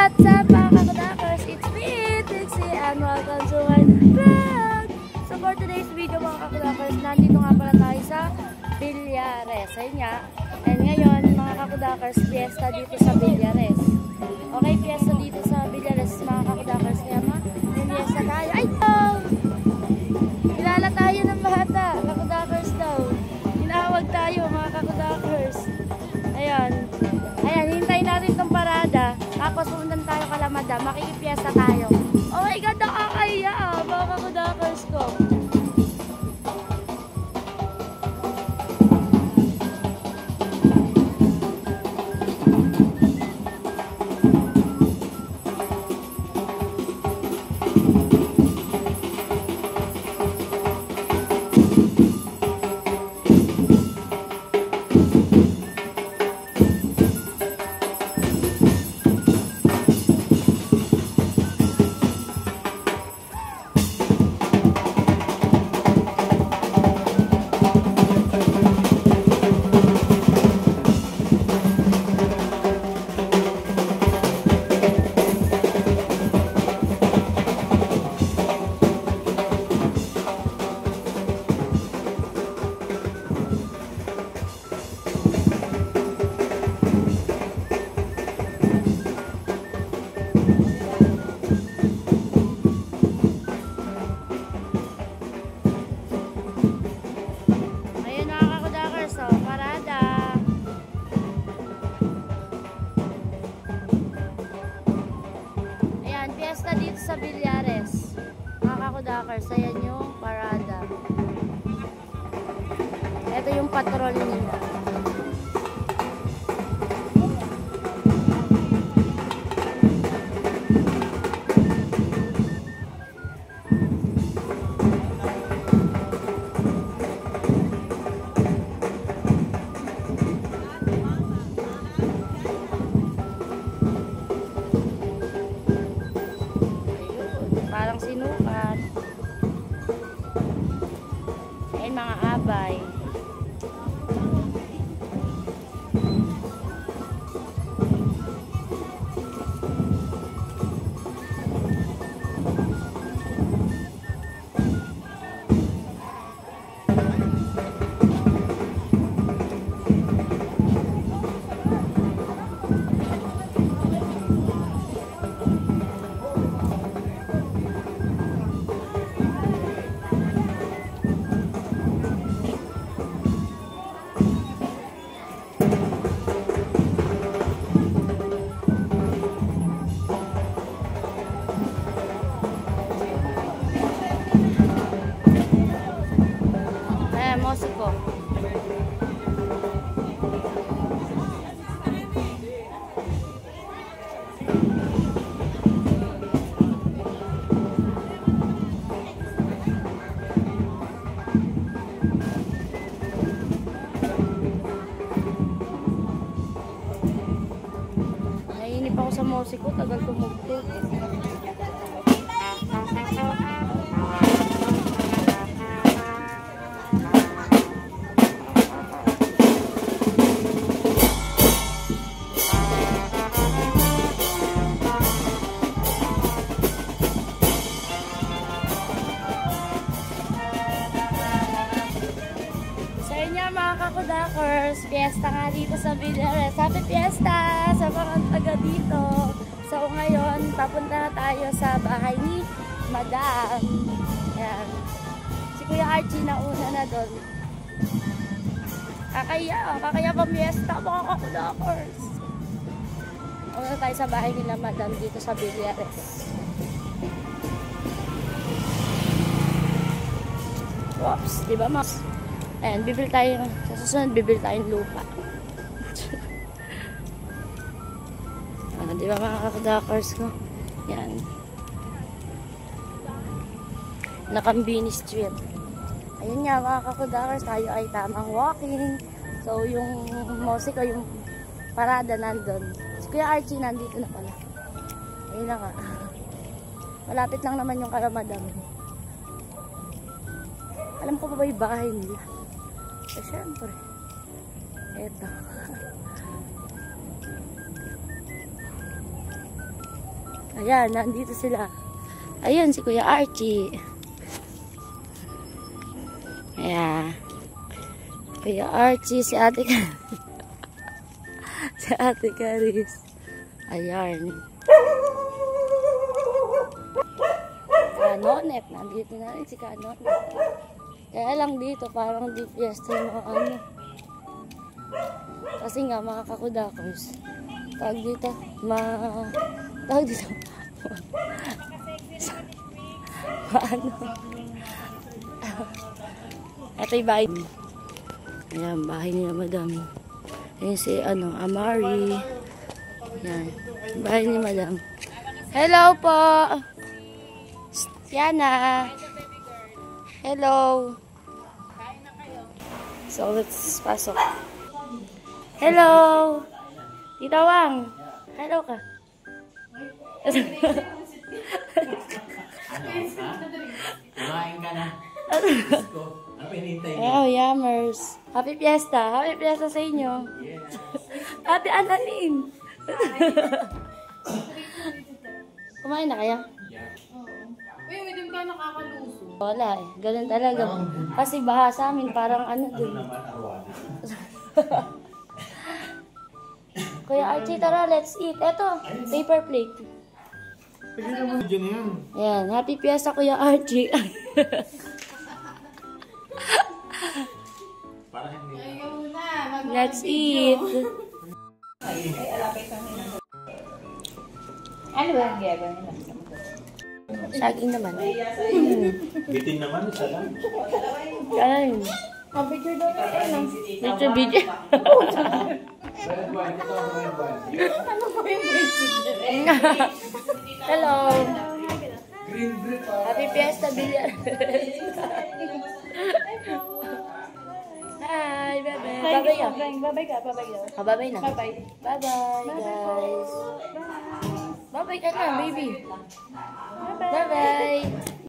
What's up mga kakudakers? It's me, Trixie, and welcome to my vlog! So for today's video mga kakudakers, nandito nga pala tayo sa Villares. Ayun nga. And ngayon mga kakudakers, fiesta dito sa Villares. Okay, fiesta dito sa Villares mga kakudakers. Kaya fiesta tayo. Ay! Oh! Kilala tayo ng bata. Kakudakers daw. Tinawag tayo mga kakudakers. Ayan. Ayan, hintayin natin itong parada. Tapos pumuntan tayo Kalamada. Makikipiesta tayo. Oh my God, nakakaya mga kakudakers ko. Fiesta dito sa Villares mga kakudakers, ayan yung parada. Ito yung patrol nila. Parang sinukat. Ayan mga abay. Musiko. Naiinip ako sa musiko, tagal tumugtog. Mga kakudakers, fiesta nga dito sa Villares. Happy fiesta sa mga taga dito. So ngayon, papunta na tayo sa bahay ni Madam. Ayan. Si Kuya Archie na una na doon. Kakaya pa fiesta mga kakudakers. Una tayo sa bahay nila Madam dito sa Villares. Oops, diba mas? Ayan, bibili tayo. Sa susunod, bibili tayong lupa. Di ba mga kakudakers ko? Yan. Nakambini Street. Ayun nga mga kakudakers, tayo ay tamang walking. So, yung musiko, yung parada nandun. Si Kuya Archie nandito na pala. Ayun na nga. Malapit lang naman yung Kalamada. Alam ko pa ba yung bahay nila? Eh, syempre. Eto. Ayan, nandito sila. Ayan, si Kuya Archie. Ayan. Kuya Archie, si Ate si Ate Caris. Ayan. Kanonet, nandito na rin si Kanonet. Kaya lang dito, parang di fiesta yung mga ano. Kasi nga, mga kakudakers. Tawag dito, tawag dito. Paano? Ito yung bahay. Ayan, bahay nila madam. Ayan si, Amari. Ayan, bahay ni madam. Hello po! Yana! Hello! So, let's pasok. Hello! Tita Wang! Hello ka! Kumain ka na. Oh, yammers. Happy Fiesta. Happy Fiesta sa inyo. Ate Annalyn. Kumain na kaya? Uy, hindi ka nakakaluso. Wala eh. Ganun talaga. Kasi baha sa amin. Parang dun. Kuya Archie, tara, let's eat. Eto, paper plate. Pwede naman dyan yan. Ayan, happy Fiesta, Kuya Archie. Para hindi. Ayaw na. Let's eat. Ano ba ang gagawin nila? Saging naman. Bitin naman, isa lang. Kain. Pabigyan daw na lang. Dito video. Ano ba yung message? Hello. Happy Fiesta, Villar. Hi, bye-bye. Bye-bye ka. Babay ka, babay ka. Bye-bye na. Bye-bye. Bye-bye, guys. Bye-bye ka na, baby. Bye-bye.